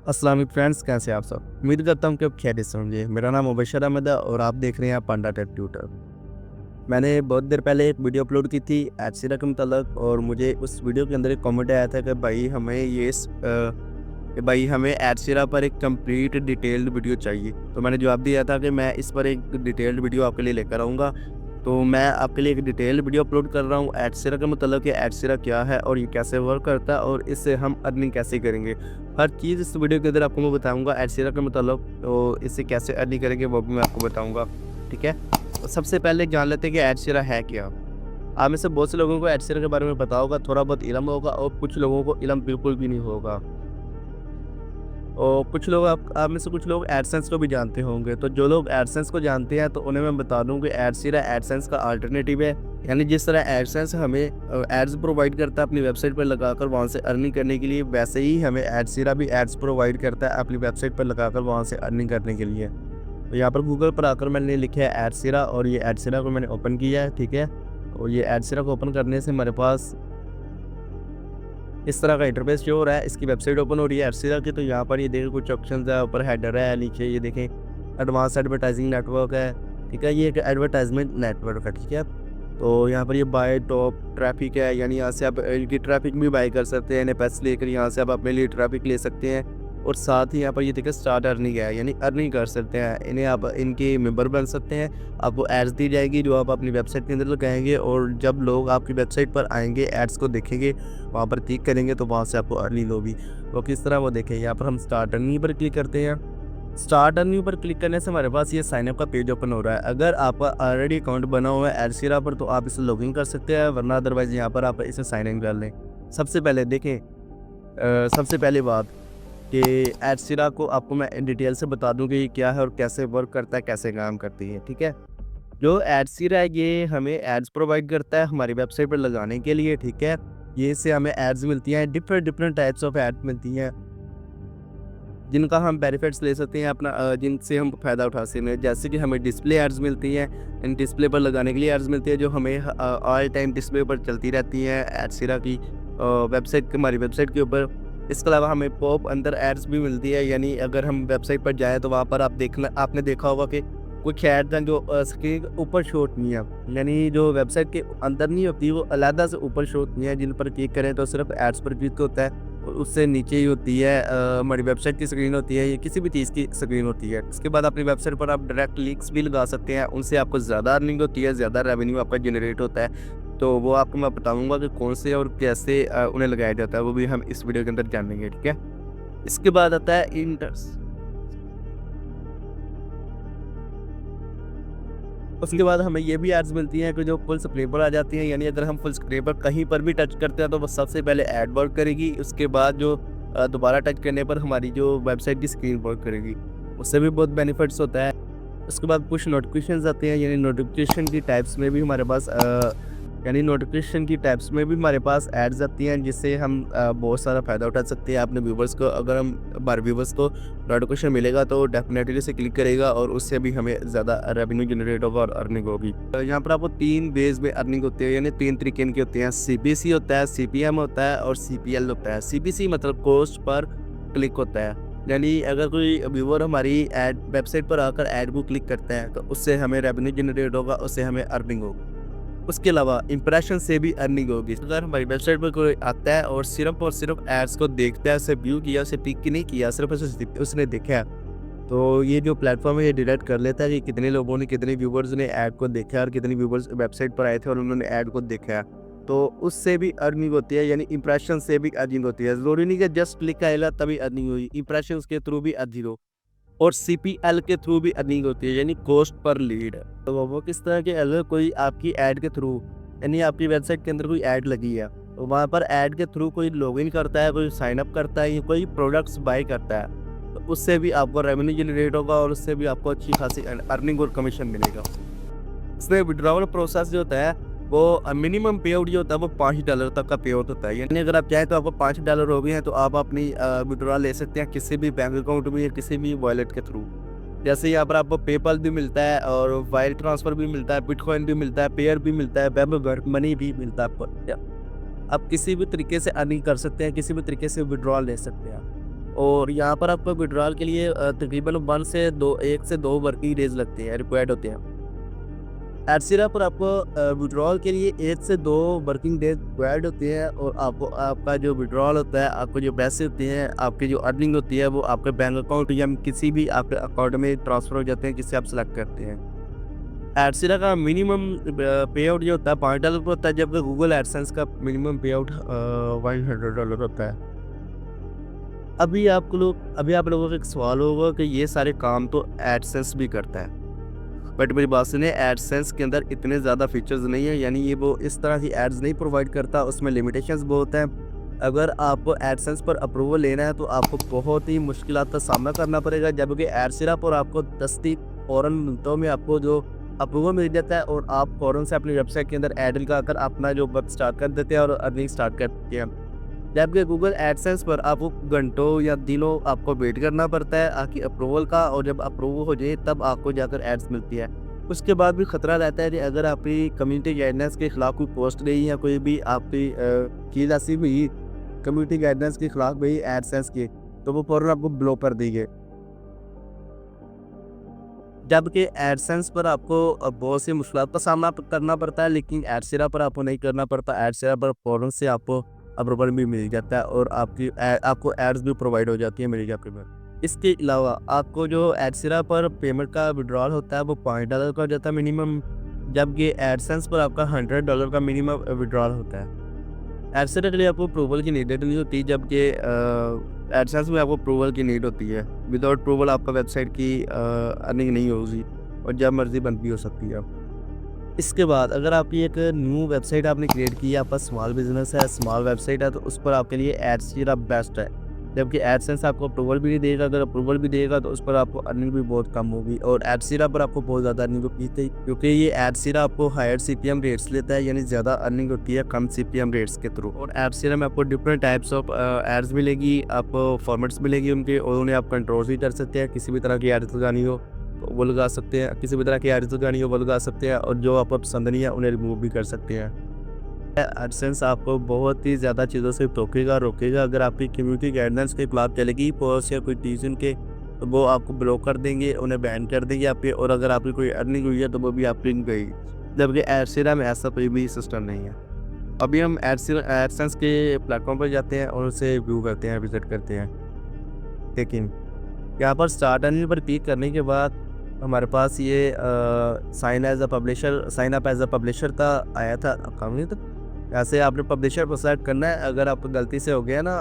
अस्सलाम वालेकुम फ्रेंड्स, कैसे हैं आप सब। उम्मीद करता हूँ कि आप खैरियत से होंगे। मेरा नाम मुबशर अहमद है और आप देख रहे हैं पांडा टेक ट्यूटर। मैंने बहुत देर पहले एक वीडियो अपलोड की थी एड सीरा के मुताल्लिक, और मुझे उस वीडियो के अंदर एक कमेंट आया था कि भाई हमें एड सीरा पर एक कंप्लीट डिटेल्ड वीडियो चाहिए। तो मैंने जवाब दिया था कि मैं इस पर एक डिटेल्ड वीडियो आपके लिए लेकर आऊँगा। तो मैं आपके लिए एक डिटेल्ड वीडियो अपलोड कर रहा हूँ एड सीरा के मुताल्लिक कि एड सीरा क्या है और ये कैसे वर्क करता है और इससे हम अर्निंग कैसे करेंगे। हर चीज़ इस वीडियो के अंदर आपको मैं बताऊँगा एड सीरा के मुताल्लिक, तो इससे कैसे अर्निंग करेंगे वो भी मैं आपको बताऊँगा। ठीक है? तो सबसे पहले जान लेते हैं कि एड सीरा है क्या? आप में से बहुत से लोगों को एड सीरा के बारे में पता होगा, थोड़ा बहुत इल्म होगा और कुछ लोगों को इल्म बिल्कुल भी नहीं होगा। और कुछ लोग आप में से कुछ लोग एडसेंस को भी जानते होंगे। तो जो लोग एडसेंस को जानते हैं तो उन्हें मैं बता दूं कि एड सीरा एडसेंस का अल्टरनेटिव है। यानी जिस तरह एडसेंस हमें एड्स प्रोवाइड करता है अपनी वेबसाइट पर लगाकर वहां से अर्निंग करने के लिए, वैसे ही हमें एड सीरा भी एड्स प्रोवाइड करता है अपनी वेबसाइट पर लगाकर वहां से अर्निंग करने के लिए। तो यहाँ पर गूगल पर आकर मैंने लिखा है एड सीरा और ये एड सीरा को मैंने ओपन किया है। ठीक है, और ये एड सीरा को ओपन करने से हमारे पास इस तरह का इंटरफेस शो हो रहा है। इसकी वेबसाइट ओपन हो रही है एडसीरा की। तो यहाँ पर ये देखें कुछ ऑप्शंस है, ऊपर हेडर है, नीचे ये देखें एडवांस एडवर्टाइजिंग नेटवर्क है। ठीक है, ये एक एडवर्टाइजमेंट नेटवर्क है। ठीक है, तो यहाँ पर ये बाय टॉप ट्रैफिक है, यानी यहाँ से आप इनकी ट्रैफिक भी बाय कर सकते हैं। इन्हें पैसे लेकर यहाँ से आप अपने लिए ट्रैफिक ले सकते हैं। और साथ ही यहाँ पर ये देखिए स्टार्ट अर्निंग है, यानी अर्निंग कर सकते हैं। इन्हें आप इनके मेंबर बन सकते हैं। आपको एड्स दी जाएगी जो आप अपनी वेबसाइट के अंदर लगाएंगे, और जब लोग आपकी वेबसाइट पर आएंगे एड्स को देखेंगे, वहाँ पर क्लिक करेंगे तो वहाँ से आपको अर्निंग होगी। वो किस तरह वो देखें, यहाँ पर हम स्टार्ट अर्निंग पर क्लिक करते हैं। स्टार्ट अर्निंग पर क्लिक करने से हमारे पास ये साइनअप का पेज ओपन हो रहा है। अगर आपका ऑलरेडी अकाउंट बना हुआ है एडसीरा पर तो आप इसे लॉगिन कर सकते हैं, वरना अदरवाइज यहाँ पर आप इसे साइन इन कर लें। सबसे पहले देखें, सबसे पहली बात कि एडसीरा को आपको मैं इन डिटेल से बता दूं कि ये क्या है और कैसे वर्क करता है, कैसे काम करती है। ठीक है, जो एडसीरा है ये हमें एड्स प्रोवाइड करता है हमारी वेबसाइट पर लगाने के लिए। ठीक है, ये से हमें एड्स मिलती हैं, different different types of ads मिलती हैं जिनका हम बेनिफिट्स ले सकते हैं अपना, जिनसे हम फ़ायदा उठा सकते हैं। जैसे कि हमें डिस्प्ले एड्स मिलती हैं, इन डिस्प्ले पर लगाने के लिए एड्स मिलती है जो हमें ऑल टाइम डिस्प्ले पर चलती रहती हैं एडसीरा की वेबसाइट, हमारी वेबसाइट के ऊपर। इसके अलावा हमें पॉप अंदर एड्स भी मिलती है, यानी अगर हम वेबसाइट पर जाएँ तो वहाँ पर आपने देखा होगा कि कुछ एड्स हैं जो स्क्रीन के ऊपर शो होती हैं, यानी जो वेबसाइट के अंदर नहीं होती, वो अलग से ऊपर शो होती हैं, जिन पर क्लिक करें तो सिर्फ एड्स पर क्लिक होता है और उससे नीचे ही होती है हमारी वेबसाइट की स्क्रीन होती है, या किसी भी चीज़ की स्क्रीन होती है। इसके बाद अपनी वेबसाइट पर आप डायरेक्ट लिंक्स भी लगा सकते हैं, उनसे आपको ज़्यादा अर्निंग होती है, ज़्यादा रेवेन्यू आपका जनरेट होता है। तो वो आपको मैं बताऊँगा कि कौन से और कैसे उन्हें लगाया जाता है, वो भी हम इस वीडियो के अंदर जानेंगे। ठीक है, इसके बाद आता है इंटर्स। उसके बाद हमें ये भी एड्स मिलती हैं कि जो फुल स्क्रीन पर आ जाती हैं, यानी अगर हम फुल स्क्रीन पर कहीं पर भी टच करते हैं तो वो सबसे पहले ऐड वर्क करेगी। उसके बाद जो दोबारा टच करने पर हमारी जो वेबसाइट की स्क्रीन वर्क करेगी, उससे भी बहुत बेनिफिट्स होता है। उसके बाद कुछ नोटिफिकेशंस आते हैं, यानी नोटिफिकेशन की टाइप्स में भी हमारे पास एड्स आती हैं, जिससे हम बहुत सारा फ़ायदा उठा सकते हैं अपने व्यूवर्स को। अगर हम हमारे व्यूवर्स को नोटिफिकेशन मिलेगा तो डेफिनेटली उसे क्लिक करेगा और उससे भी हमें ज़्यादा रेवेन्यू जनरेट होगा और अर्निंग होगी। यहाँ पर आपको 3 वेज़ में अर्निंग होती है, यानी 3 तरीके इनके होते हैं। सीपीसी होता है, सीपीएम होता है और सीपीएल होता है। सीपीसी मतलब कॉस्ट पर क्लिक होता है, यानी अगर कोई व्यूवर हमारी एड वेबसाइट पर आकर ऐड को क्लिक करता है तो उससे हमें रेवेन्यू जनरेट होगा, उससे हमें अर्निंग होगी। उसके अलावा इंप्रेशन से भी अर्निंग होगी। अगर हमारी वेबसाइट पर कोई आता है और सिर्फ एड्स को देखता है, उसे व्यू किया, उसे पिक नहीं किया, सिर्फ उसने देखा, तो ये जो प्लेटफॉर्म है ये डिटेक्ट कर लेता है कि कितने लोगों ने, कितने व्यूवर्स ने ऐड को देखा है और कितने व्यूवर्स वेबसाइट पर आए थे और उन्होंने ऐड को देखा है। तो उससे भी अर्निंग होती है, यानी इंप्रेशन से भी अर्निंग होती है। ज़रूरी नहीं कि जस्ट क्लिक आएगा तभी अर्निंग हुई, इंप्रेशन के थ्रू भी अर्निंग हो। और सीपीएल के थ्रू भी अर्निंग होती है, यानी कॉस्ट पर लीड। तो वो किस तरह के, अगर कोई आपकी ऐड के थ्रू, यानी आपकी वेबसाइट के अंदर कोई ऐड लगी है तो वहाँ पर ऐड के थ्रू कोई लॉगिन करता है, कोई साइन अप करता है या कोई प्रोडक्ट्स बाय करता है, तो उससे भी आपको रेवेन्यू जनरेट होगा और उससे भी आपको अच्छी खासी अर्निंग और कमीशन मिलेगा। इसमें विड्रॉवल प्रोसेस जो होता है वो मिनिमम पे आउट जो होता है वो $5 तक का पे आउट होता है, यानी अगर आप चाहें तो आपको $5 हो गए हैं तो आप अपनी विड्रॉल ले सकते हैं किसी भी बैंक अकाउंट में या किसी भी वॉलेट के थ्रू। जैसे यहाँ पर आपको पेपल भी मिलता है और वायर ट्रांसफ़र भी मिलता है, बिटकॉइन भी मिलता है, पेयर भी मिलता है, वेब मनी भी मिलता है आपको। आप किसी भी तरीके से अर्निंग कर सकते हैं, किसी भी तरीके से विड्रॉल ले सकते हैं। और यहाँ पर आपको विड्रॉल के लिए तकरीबन 1 से 2 वर्किंग डेज़ लगते हैं, रिक्वायर्ड होते हैं। एडसीरा पर आपको विड्रॉल के लिए 1 से 2 वर्किंग डेज़ रिक्वायर्ड होते हैं और आपको आपका जो विड्रॉल होता है, आपको जो पैसे होते हैं, आपकी जो अर्निंग होती है, वो आपके बैंक अकाउंट या किसी भी आपके अकाउंट में ट्रांसफ़र हो जाते हैं, जिसे आप सेलेक्ट करते हैं। एडसीरा का मिनिमम पे आउट जो होता है $5 का होता है, जबकि गूगल एडसेंस का मिनिमम पे आउट $100 होता है। अभी आप लोगों को एक सवाल होगा कि ये सारे काम तो एडसेंस भी करता है। बट मेरी बात सुनिए, एडसेंस के अंदर इतने ज़्यादा फीचर्स नहीं है, यानी ये वो इस तरह की एड्स नहीं प्रोवाइड करता, उसमें लिमिटेशंस बहुत हैं। अगर आपको एडसेंस पर अप्रूवल लेना है तो आपको बहुत ही मुश्किलात का सामना करना पड़ेगा, जबकि एडसीरा पर आपको दस्ती फ़ौरन मिनटों में आपको जो अप्रूवल मिल जाता है और आप फ़ौरन से अपनी वेबसाइट के अंदर ऐड लगाकर अपना जो वर्क स्टार्ट कर देते हैं और अर्निंग स्टार्ट कर देते हैं। जबकि गूगल एडसेंस पर आपको घंटों या दिनों आपको वेट करना पड़ता है आपकी अप्रूवल का, और जब अप्रूवल हो जाए तब आपको जाकर एड्स मिलती है। उसके बाद भी खतरा रहता है कि अगर आपकी कम्युनिटी गाइडलाइंस के खिलाफ कोई पोस्ट गई या कोई भी आपकी चीज़ ऐसी हुई कम्युनिटी गाइडलाइंस के खिलाफ गई एडसेंस की, तो वो फ़ौरन आपको ब्लॉक कर देंगे। जबकि एडसेंस पर आपको बहुत सी मुश्किलात का सामना करना पड़ता है, लेकिन एडसेरा पर आपको नहीं करना पड़ता। एडसेरा पर फ़ौरन से आपको अप्रूवल भी मिल जाता है और आपको एड्स भी प्रोवाइड हो जाती है मेरी जगह पर। इसके अलावा आपको जो एडसेरा पर पेमेंट का विड्रॉल होता है वो $5 का हो जाता है मिनिमम, जबकि एडसेंस पर आपका $100 का मिनिमम विड्रॉल होता है। एडसेरा के लिए आपको अप्रूवल की नीड नहीं होती, जबकि एडसेंस में आपको अप्रूवल की नीड होती है। विदाउट अप्रूवल आपका वेबसाइट की अर्निंग नहीं होगी और जब मर्जी बंद भी हो सकती है। इसके बाद अगर आपकी एक न्यू वेबसाइट आपने क्रिएट की है, आपका स्मॉल बिजनेस है, स्मॉल वेबसाइट है, तो उस पर आपके लिए एडसीरा बेस्ट है। जबकि एडसेंस आपको अप्रूवल भी नहीं देगा, अगर अप्रूवल भी देगा तो उस पर आपको अर्निंग भी बहुत कम होगी और एडसीरा पर आपको बहुत ज़्यादा अर्निंग होती है, क्योंकि ये एडसीरा आपको हायर सीपीएम रेट्स लेता है, यानी ज़्यादा अर्निंग होती है कम सीपीएम रेट्स के थ्रू। और एडसीरा में आपको डिफरेंट टाइप्स ऑफ एड्स मिलेगी, आपको फॉर्मेट्स मिलेगी उनके, और उन्हें आप कंट्रोल भी कर सकते हैं। किसी भी तरह की एड्स लगानी हो तो वो लगा सकते हैं, किसी भी तरह की एड्स लगानी हो वो लगा सकते हैं, और जो आपको पसंद नहीं है उन्हें रिमूव भी कर सकते हैं। एडसेंस आपको बहुत ही ज़्यादा चीज़ों से रोकेगा। अगर आपकी कम्युनिटी गाइडलाइंस के खिलाफ चलेगी पोस्ट या कोई रीजन के, तो वो आपको ब्लॉक कर देंगे, उन्हें बैन कर देंगे आपके, और अगर आपकी कोई अर्निंग हुई है तो वो भी आपकी नहीं गई। जबकि एडसेरा में ऐसा कोई भी सिस्टम नहीं है। अभी हम एडसेंस के प्लेटफॉर्म पर जाते हैं और उसे व्यू करते हैं, विजिट करते हैं। लेकिन यहाँ पर स्टार्ट अर्निंग पर क्लिक करने के बाद हमारे पास ये sign up as a publisher का आया था अकाउंट। ऐसे आपने पब्लिशर को सेलेक्ट करना है। अगर आपको गलती से हो गया ना,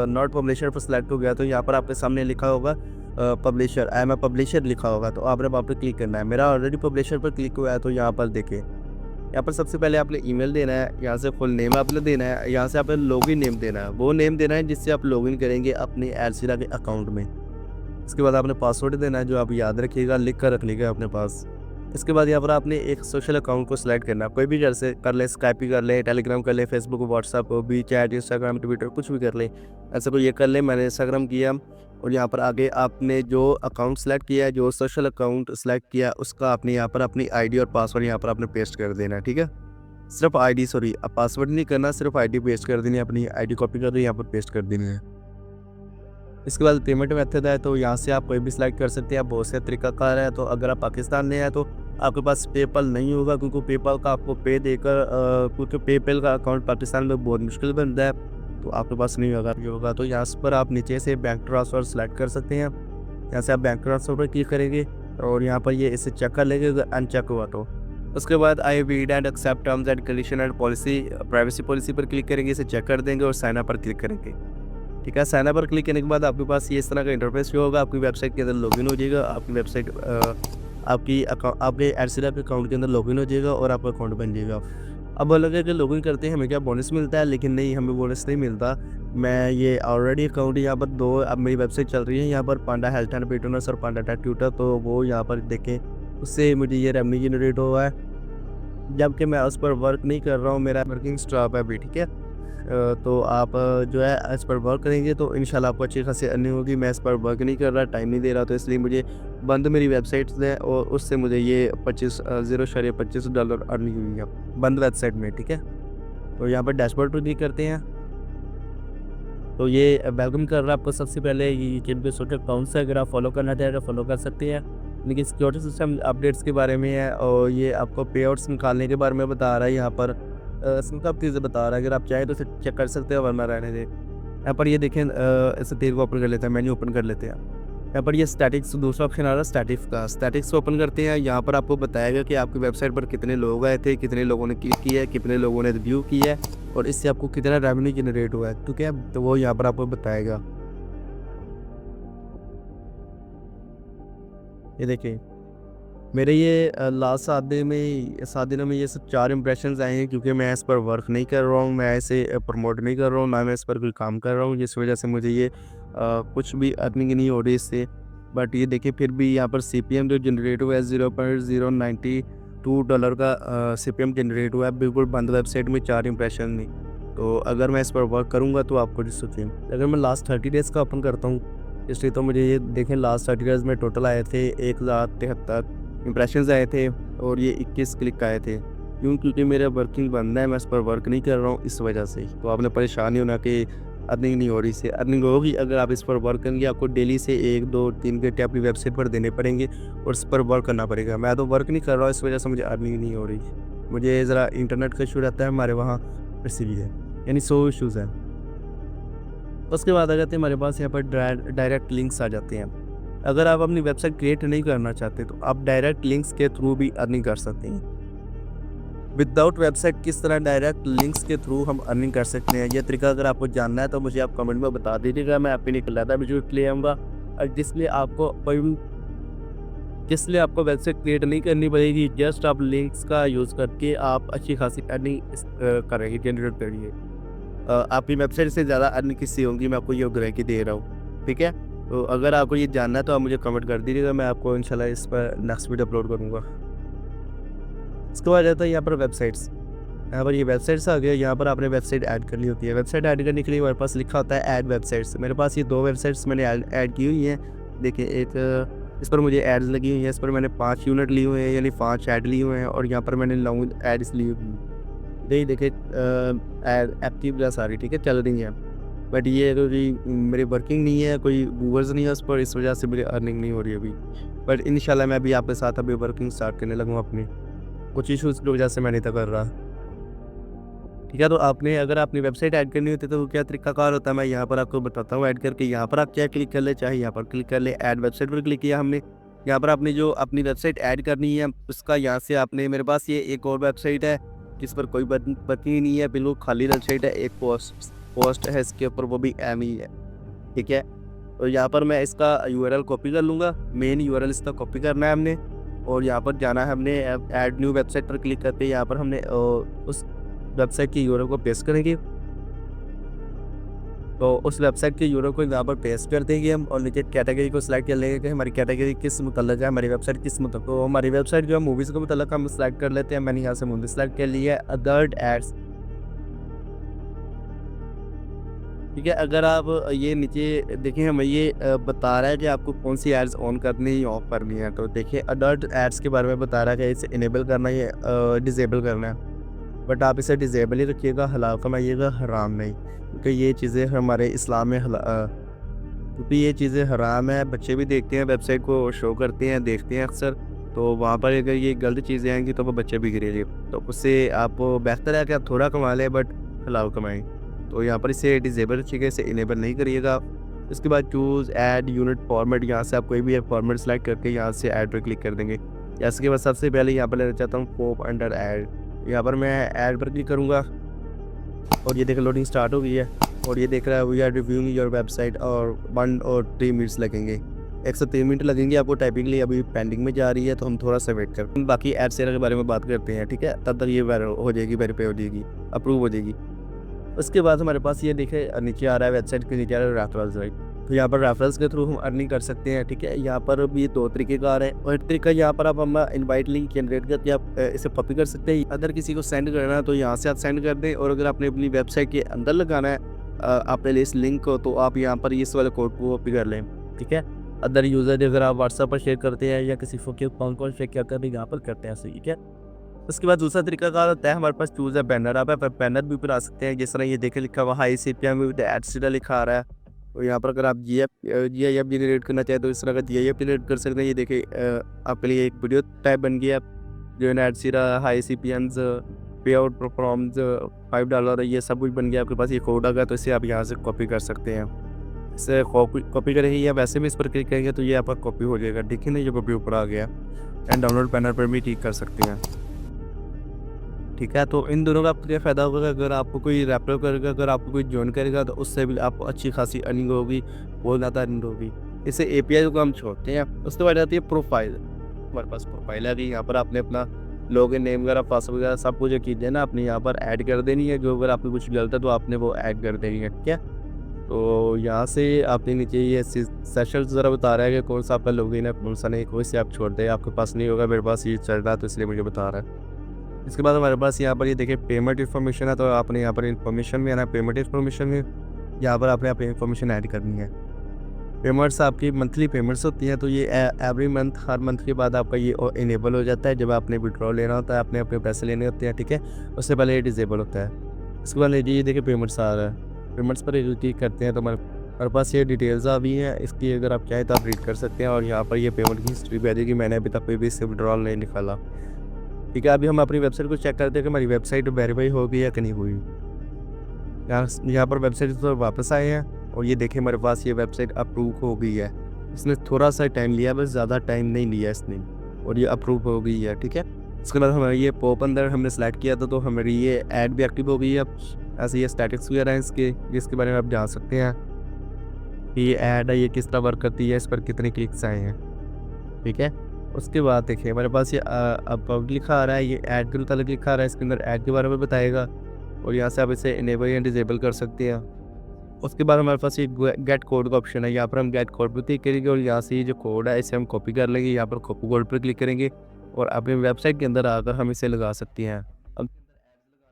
नॉट पब्लिशर पर सेलेक्ट हो गया, तो यहाँ पर आपके सामने लिखा होगा publisher, I am a publisher लिखा होगा, तो आपने वहाँ पर क्लिक करना है। मेरा ऑलरेडी पब्लिशर पर क्लिक हुआ है, तो यहाँ पर देखिए, यहाँ पर सबसे पहले आपने ईमेल देना है, यहाँ से फुल नेम आपने देना है, यहाँ से आपने लॉगिन नेम देना है, वो नेम देना है जिससे आप लॉगिन करेंगे अपने एडसीरा के अकाउंट में। इसके बाद आपने पासवर्ड देना है जो आप याद रखिएगा, लिख कर रख लीजिएगा अपने पास। इसके बाद यहाँ पर आपने एक सोशल अकाउंट को सिलेक्ट करना है, कोई भी जैसे कर ले, स्काइप ही कर ले, टेलीग्राम कर ले, फेसबुक, व्हाट्सअप, भी चैट, इंस्टाग्राम, ट्विटर, कुछ भी कर ले। ऐसा कोई ये कर ले, मैंने इंस्टाग्राम किया। और यहाँ पर आगे आपने जो अकाउंट सेलेक्ट किया है, जो सोशल अकाउंट सेलेक्ट किया, उसका आपने यहाँ पर अपनी आईडी और पासवर्ड यहाँ पर आपने पेस्ट कर देना है, ठीक है। सिर्फ आईडी, सॉरी, अब पासवर्ड नहीं करना, सिर्फ आईडी पेस्ट कर देनी है, अपनी आईडी कॉपी कर दी, यहाँ पर पेस्ट कर देनी है। इसके बाद पेमेंट मेथड है, तो यहाँ से आप कोई भी सिलेक्ट कर सकते हैं, बहुत से तरीकाकार है। तो अगर आप पाकिस्तान में हैं तो आपके पास पेपल नहीं होगा, क्योंकि पेपल का आपको पे देकर क्योंकि पेपल का अकाउंट पाकिस्तान में बहुत मुश्किल बनता है, तो आपके पास नहीं होगा। तो यहाँ पर आप नीचे से बैंक ट्रांसफ़र सेलेक्ट कर सकते हैं। यहाँ से आप बैंक ट्रांसफ़र पर क्लिक करेंगे और यहाँ पर ये इसे चेक कर लेंगे, अगर अनचेक हुआ तो उसके बाद I read and accept terms and condition and policy, privacy policy पर क्लिक करेंगे, इसे चेक कर देंगे और साइन अप पर क्लिक करेंगे। ठीक है, साइन अप पर क्लिक करने के बाद आपके पास ये इस तरह का इंटरफेस शो होगा। आपकी वेबसाइट के अंदर लॉगिन हो जाएगा, आपकी वेबसाइट आपके एडसीरा के अकाउंट के अंदर लॉगिन हो जाएगा और आपका अकाउंट बन जाएगा। अब लगे कि लॉगिन करते हैं हमें क्या बोनस मिलता है, लेकिन नहीं, हमें बोनस नहीं मिलता। मैं ये ऑलरेडी अकाउंट यहाँ पर दो, अब मेरी वेबसाइट चल रही है यहाँ पर पांडा हेल्थ एंड फिटनेस और पांडा टेक ट्यूटर, तो वो यहाँ पर देखें, उससे मुझे ये रेवेन्यू जनरेट हुआ है, जबकि मैं उस पर वर्क नहीं कर रहा हूँ, मेरा वर्किंग स्टॉप है अभी। ठीक है, तो आप जो है इस पर वर्क करेंगे तो इंशाल्लाह आपको अच्छी खासी अर्निंग होगी। मैं इस पर वर्क नहीं कर रहा, टाइम नहीं दे रहा, तो इसलिए मुझे बंद मेरी वेबसाइट है और उससे मुझे ये $0.25 अर्निंग हुई है बंद वेबसाइट में। ठीक है, तो यहाँ पर डैशबोर्ड पर क्लिक करते हैं। तो ये वेलकम कर रहा है आपको। सबसे पहले ये जिन पे सोशल अकाउंट से अगर आप फॉलो करना चाहें तो फॉलो कर सकते हैं। लेकिन सिक्योरिटी सिस्टम अपडेट्स के बारे में है और ये आपको पे आउट्स निकालने के बारे में बता रहा है यहाँ पर। इसमें काफ़ी चीज़ें बता रहा है, अगर आप चाहें तो इसे चेक कर सकते हैं, वरना रहने दें। यहाँ पर ये देखें, इसे तेल को ओपन कर लेते हैं, मेन्यू ओपन कर लेते हैं। यहाँ पर ये स्टैटिक्स दूसरा ऑप्शन आ रहा है स्टैटिक्स का। स्टैटिक्स को ओपन करते हैं। यहाँ पर आपको बताएगा कि आपकी वेबसाइट पर कितने लोग आए थे, कितने लोगों ने क्लिक किया है, कितने लोगों ने रिव्यू किया है और इससे आपको कितना रेवेन्यू जनरेट हुआ है। ठीक है, तो वो यहाँ पर आपको बताएगा। ये देखिए, मेरे ये लास्ट 7 दिनों में ये सब 4 इंप्रेशंस आए हैं, क्योंकि मैं इस पर वर्क नहीं कर रहा हूँ, मैं इसे प्रमोट नहीं कर रहा हूँ, ना मैं इस पर कोई काम कर रहा हूँ, जिस वजह से मुझे ये कुछ भी अर्निंग नहीं हो रही इससे। बट ये देखिए, फिर भी यहाँ पर CPM जो जनरेट हुआ है $0.092 का CPM जनरेट हुआ है, बिल्कुल बंद वेबसाइट में 4 इंप्रेशन नहीं। तो अगर मैं इस पर वर्क करूँगा तो आपको जो सोचें, अगर मैं लास्ट 30 डेज़ का ओपन करता हूँ, इसलिए तो मुझे ये देखें लास्ट 30 डेज़ में टोटल आए थे 1073 इंप्रेशंस आए थे और ये 21 क्लिक आए थे। क्यों? क्योंकि मेरा वर्किंग बंद है, मैं इस पर वर्क नहीं कर रहा हूँ, इस वजह से। तो आपने परेशान नहीं होना कि अर्निंग नहीं हो रही। से अर्निंग होगी अगर आप इस पर वर्क करेंगे। आपको डेली से 1, 2, 3 घंटे अपनी वेबसाइट पर देने पड़ेंगे और इस पर वर्क करना पड़ेगा। मैं तो वर्क नहीं कर रहा हूँ, इस वजह से मुझे अर्निंग नहीं हो रही। मुझे ज़रा इंटरनेट का इशू रहता है हमारे वहाँ, इसीलिए यानी 100 इशूज़ हैं। उसके बाद आ जाते हैं हमारे पास यहाँ पर डायरेक्ट लिंक्स आ जाते हैं। अगर आप अपनी वेबसाइट क्रिएट नहीं करना चाहते तो आप डायरेक्ट लिंक्स के थ्रू भी अर्निंग कर सकते हैं। विदाउट वेबसाइट किस तरह डायरेक्ट लिंक्स के थ्रू हम अर्निंग कर सकते हैं, यह तरीका अगर आपको जानना है तो मुझे आप कमेंट में बता दीजिएगा। मैं आपके लिए लाता वीडियो ले आऊँगा। और जिसलिए आपको वेबसाइट क्रिएट नहीं करनी पड़ेगी, जस्ट आप लिंक्स का यूज़ करके आप अच्छी खासी अर्निंग करेंगे, जनरेट करिए। आपकी वेबसाइट से ज़्यादा अर्निंग किससे होंगी, मैं आपको ये गारंटी दे रहा हूँ। ठीक है, तो अगर आपको ये जानना है तो आप मुझे कमेंट कर दीजिएगा, मैं आपको इंशाल्लाह इस पर नेक्स्ट वीडियो अपलोड करूँगा। इसके बाद आता है यहाँ पर वेबसाइट्स। यहाँ पर ये वेबसाइट्स आ गया। यहाँ पर आपने वेबसाइट ऐड करनी होती है। वेबसाइट ऐड करने के लिए हमारे पास लिखा होता है ऐड वेबसाइट्स। मेरे पास ये 2 वेबसाइट्स मैंने ऐड की हुई हैं। देखिए, एक इस पर मुझे एड्स लगी हुई हैं, इस पर मैंने 5 यूनिट लिए हुए हैं, यानी 5 ऐड लिए हुए हैं और यहाँ पर मैंने लॉन्ग एड्स लिए हुए हैं। देखिए एक्टिव सारी, ठीक है, चल रही हैं। बट ये कोई मेरी वर्किंग नहीं है, कोई व्यूअर्स नहीं है उस पर, इस वजह से मेरी अर्निंग नहीं हो रही अभी। बट इंशाल्लाह मैं अभी आपके साथ अभी वर्किंग स्टार्ट करने लगूँ अपनी। कुछ इशूज़ की वजह से मैं नहीं था कर रहा। ठीक है, तो आपने अगर अपनी वेबसाइट ऐड करनी होती है तो क्या तरीकाकार होता है, मैं यहाँ पर आपको बताता हूँ। ऐड करके यहाँ पर आप चाहे क्लिक कर ले, चाहे यहाँ पर क्लिक कर ले। ऐड वेबसाइट पर क्लिक किया हमने। यहाँ पर आपने जो अपनी वेबसाइट ऐड करनी है उसका यहाँ से आपने, मेरे पास ये एक और वेबसाइट है जिस पर कोई बती नहीं है, बिल्कुल खाली वेबसाइट है। एक पोस्ट है इसके ऊपर, वो भी एम ही है। ठीक है, तो यहाँ पर मैं इसका URL कॉपी कर लूँगा। मेन URL इसका कॉपी करना है हमने और यहाँ पर जाना है हमने। ऐड न्यू वेबसाइट पर क्लिक करते हैं, यहाँ पर हमने उस वेबसाइट की URL को पेस्ट करेंगे। तो उस वेबसाइट की URL को यहाँ पर पेस्ट कर देंगे हम और नीचे कैटेगरी को सिलेक्ट कर लेंगे कि हमारी कैटेगरी किस मुतल्लक है, हमारी वेबसाइट किस मुतल्लक। तो हमारी वेबसाइट जो है मूवीज़ के मुतल्लक हम सिलेक्ट कर लेते हैं। मैंने यहाँ से मूवी सेलेक्ट कर लिया है, अदर्ट एड्स। ठीक है, अगर आप ये नीचे देखें, हमें ये बता रहा है कि आपको कौन सी एड्स ऑन करनी है या ऑफ करनी है। तो देखिए, अडल्ट एड्स के बारे में बता रहा है कि इसे इनेबल करना है या डिसेबल करना है। बट आप इसे डिसेबल ही रखिएगा, हलाल कमाइएगा, हराम नहीं, क्योंकि ये चीज़ें हमारे इस्लाम में क्योंकि ये चीज़ें हराम है। बच्चे भी देखते हैं, वेबसाइट को शो करते हैं, देखते हैं अक्सर। तो वहाँ पर अगर ये गलत चीज़ें आएंगी तो वो बच्चे बिगड़ेंगे। तो उससे आप बेहतर है कि आप थोड़ा कमा लें बट हलाल कमाएँ। तो यहाँ पर इसे डिसेबल रखिएगा, इसे इनेबल नहीं करिएगा। इसके बाद चूज़ ऐड यूनिट फॉर्मेट, यहाँ से आप कोई भी एक फॉर्मेट सेलेक्ट करके यहाँ से ऐड पर क्लिक कर देंगे। इसके बाद सबसे पहले यहाँ पर लेना चाहता हूँ पॉप अंडर ऐड। यहाँ पर मैं ऐड पर क्लिक करूँगा और ये देखो लोडिंग स्टार्ट हो गई है और ये देख रहा है we are reviewing your website और 1 और 3 मिनट्स लगेंगे। 103 मिनट लगेंगे आपको टाइपिंग के लिए। अभी पेंडिंग में जा रही है तो हम थोड़ा सा वेट करते हैं। बाकी ऐड सेलर के बारे में बात करते हैं। ठीक है, तब तक ये हो जाएगी, वेरीफाई हो जाएगी, अप्रूव हो जाएगी। उसके बाद हमारे पास ये देखे नीचे आ रहा है, वेबसाइट के नीचे आ रहा है रेफरल्स, राइट। तो यहाँ पर रेफरल्स के थ्रू हम अर्निंग कर सकते हैं। ठीक है, यहाँ पर भी 2 तरीक़ेकार हैं और एक तरीका यहाँ पर आप अपना इनवाइट लिंक जनरेट करके आप इसे कॉपी कर सकते हैं। अगर किसी को सेंड करना है तो यहाँ से आप सेंड कर दें, और अगर आपने अपनी वेबसाइट के अंदर लगाना है अपने लिए इस लिंक को, तो आप यहाँ पर इस वाले कोड को कॉपी कर लें। ठीक है, अदर यूज़र अगर आप व्हाट्सएप पर शेयर करते हैं या किसी फ़कीर अकाउंट को शेयर करके भी यहाँ पर करते हैं। ठीक है, उसके बाद दूसरा तरीकाकार होता है हमारे पास चूज़ अ बैनर। आप बैनर भी बना सकते हैं, जिस तरह ये देखें लिखा हुआ हाई सीपीएम विद एड लिखा आ रहा है। तो यहाँ पर अगर आप जीआईएफ जनरेट करना चाहें तो इस तरह का जीआईएफ जनरेट कर सकते हैं। ये देखिए आपके लिए एक वीडियो टाइप बन गया, जो है ना एडसीरा हाई सीपीएम्स पे आउट परफॉर्म्स $5 ये सब कुछ बन गया आपके पास। ये कोड आ गया तो इसे आप यहाँ से कॉपी कर सकते हैं। इसे कॉपी करेंगे या वैसे भी इस पर क्लिक करेंगे तो ये आपका कॉपी हो जाएगा। देखिए ना ये कॉपी ऊपर आ गया। एंड डाउनलोड बैनर पर भी ठीक कर सकते हैं। ठीक है, तो इन दोनों का आपको क्या फ़ायदा होगा, अगर आपको कोई रेफर करेगा, अगर आपको कोई जॉइन करेगा तो उससे भी आपको अच्छी खासी अर्निंग होगी, बहुत ज़्यादा अर्निंग होगी। इसे एपीआई को हम छोड़ते हैं। उसके बाद आती है प्रोफाइल। हमारे पास प्रोफाइल है कि यहाँ पर आपने अपना लॉगिन नेम वगैरह पासवर्ड वगैरह सब कुछ जो चीज़ें ना अपनी यहाँ पर ऐड कर देनी है। जो अगर आपको कुछ गलत है तो आपने वो ऐड कर देनी है। ठीक है, तो यहाँ से आपने नीचे ये सेशंस ज़रा बता रहा है कि कौन सा आपका लॉगिन है कौन सा नहीं, कोई से आप छोड़ दें, आपके पास नहीं होगा। मेरे पास ये चल रहा है तो इसलिए मुझे बता रहा है। इसके बाद हमारे पास यहाँ पर ये देखिए पेमेंट इन्फॉर्मेशन है, तो आपने यहाँ पर इन्फॉर्मेशन में आना है। पेमेंट इन्फॉर्मेशन में यहाँ पर आपने अपनी इन्फॉर्मेशन ऐड करनी है। पेमेंट्स आपकी मंथली पेमेंट्स होती हैं, तो ये एवरी मंथ हर मंथ के बाद आपका ये इनेबल हो जाता है। जब आपने विड्रॉ लेना होता है, आपने अपने पैसे लेने होते हैं, ठीक है, उससे पहले ये डिसेबल होता है। इसके बाद ये देखिए पेमेंट्स आ रहा है। पेमेंट्स पर क्लिक करते हैं तो हमारे पास ये डिटेल्स आ भी हैं। इसकी अगर आप चाहें तो आप रीड कर सकते हैं और यहाँ पर ये पेमेंट की हिस्ट्री भी आ जाएगी। मैंने अभी तक कोई भी इससे विड्रॉल नहीं निकाला। ठीक है, अभी हम अपनी वेबसाइट को चेक करते हैं कि हमारी वेबसाइट वेरीफाई हो गई है कि नहीं हुई। यहाँ पर वेबसाइट पर वापस आए हैं और ये देखें हमारे पास ये वेबसाइट अप्रूव हो गई है। इसने थोड़ा सा टाइम लिया, बस ज़्यादा टाइम नहीं लिया इसने, और ये अप्रूव हो गई है। ठीक है, उसके बाद हमारे ये पॉप अंदर हमने सेलेक्ट किया था तो हमारी ये ऐड भी एक्टिव हो गई है। अब ऐसे ये स्टैटिक्स वगैरह हैं इसके, जिसके बारे में आप जान सकते हैं कि ये ऐड है ये किस तरह वर्क करती है, इस पर कितने क्लिक्स आए हैं। ठीक है, उसके बाद देखिए हमारे पास ये अब लिखा आ रहा है, ये ऐड के मतलब लिखा आ रहा है, इसके अंदर ऐड के बारे में बताएगा और यहाँ से आप इसे इनेबल या डिसेबल कर सकते हैं। उसके बाद हमारे पास ये गेट कोड का ऑप्शन है। यहाँ पर हम गेट कोड पर क्लिक करेंगे और यहाँ से ये जो कोड है इसे हम कॉपी कर लेंगे। यहाँ पर कॉपी कोड पर क्लिक करेंगे और अपनी वेबसाइट के अंदर आकर हम इसे लगा सकते हैं। अब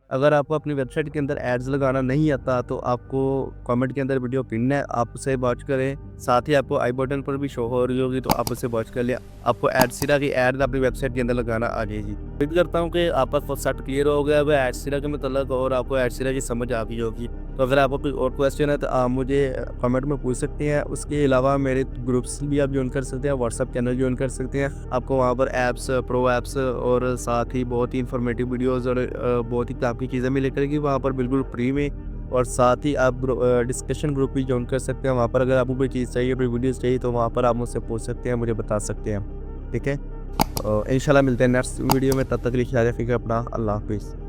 अगर आपको अपनी वेबसाइट के अंदर एड्स लगाना नहीं आता तो आपको कमेंट के अंदर वीडियो पिन है, आप उसे वॉच करें। साथ ही आपको आई बटन पर भी शो हो रही होगी तो आप उसे वॉच कर लें। आपको एडसीरा की ऐड अपनी वेबसाइट के अंदर लगाना आ जाएगी। उम्मीद करता हूँ कि आपका कॉन्सेप्ट क्लियर हो गया है एडसीरा के मतलब और आपको एडसीरा की समझ आ गई होगी। तो अगर आपको कोई और क्वेश्चन है तो आप मुझे कमेंट में पूछ सकते हैं। उसके अलावा मेरे ग्रुप्स भी आप ज्वाइन कर सकते हैं, व्हाट्सअप चैनल ज्वाइन कर सकते हैं। आपको वहाँ पर ऐप्स, प्रो ऐप्स और साथ ही बहुत ही इंफॉर्मेटिव वीडियोज़ और बहुत ही काफ़ी चीज़ें मिल करेगी वहाँ पर बिल्कुल फ्री में। और साथ ही आप डिस्कशन ग्रुप भी ज्वाइन कर सकते हैं। वहाँ पर अगर आपको कोई चीज़ चाहिए, कोई वीडियोज़ चाहिए तो वहाँ पर आप मुझसे पूछ सकते हैं, मुझे बता सकते हैं। ठीक है, इंशाल्लाह मिलते हैं नेक्स्ट वीडियो में। तब तक के लिए ख्याल रखिएगा अपना। अल्लाह हाफिज़।